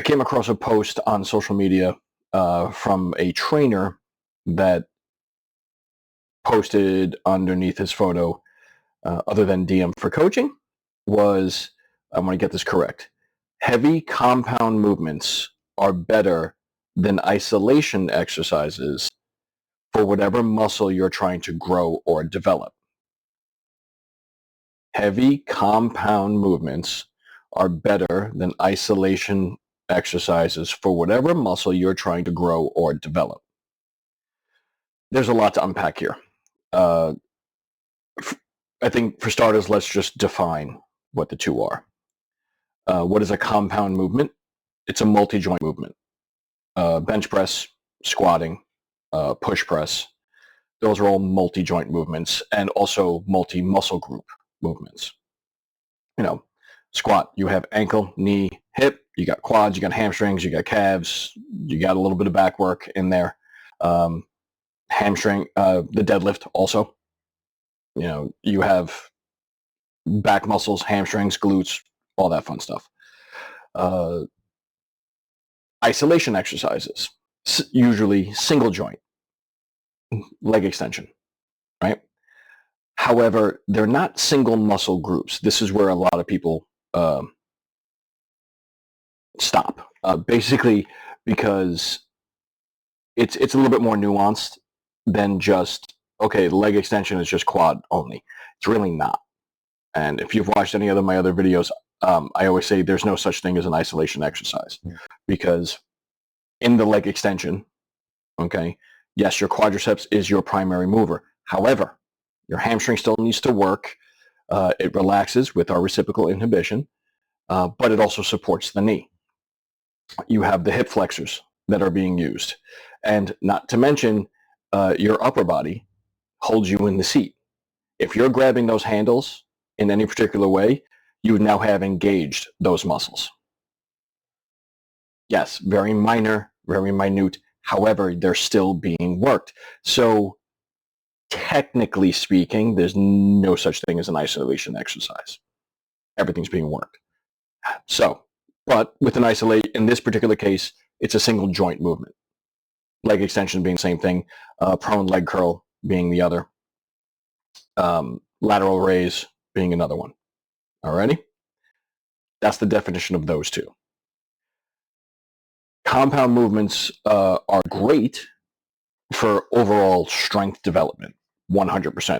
I came across a post on social media from a trainer that posted underneath his photo, other than DM for coaching, was, I want to get this correct, heavy compound movements are better than isolation exercises for whatever muscle you're trying to grow or develop. Heavy compound movements are better than isolation exercises for whatever muscle you're trying to grow or develop. There's a lot to unpack here. I think for starters, let's just define what the two are. What is a compound movement? It's a multi-joint movement. Bench press, squatting, push press, those are all multi-joint movements and also multi-muscle group movements. You know, squat, you have ankle, knee, hip, you got quads, you got hamstrings, you got calves, you got a little bit of back work in there. Hamstring, the deadlift also. You know, you have back muscles, hamstrings, glutes, all that fun stuff. Isolation exercises, usually single joint, leg extension, right? However, they're not single muscle groups. This is where a lot of people stop, basically because it's a little bit more nuanced than just, okay, leg extension is just quad only. It's really not. And if you've watched any of my other videos, I always say there's no such thing as an isolation exercise, because in the leg extension, okay, yes, your quadriceps is your primary mover. However, your hamstring still needs to work. It relaxes with our reciprocal inhibition, but it also supports the knee. You have the hip flexors that are being used. And not to mention, your upper body holds you in the seat. If you're grabbing those handles in any particular way, you now have engaged those muscles. Yes, very minor, very minute. However, they're still being worked. So technically speaking, there's no such thing as an isolation exercise. Everything's being worked. So, but with an isolate, in this particular case, it's a single joint movement. Leg extension being the same thing, prone leg curl being the other, lateral raise being another one. Alrighty? That's the definition of those two. Compound movements are great for overall strength development, 100%.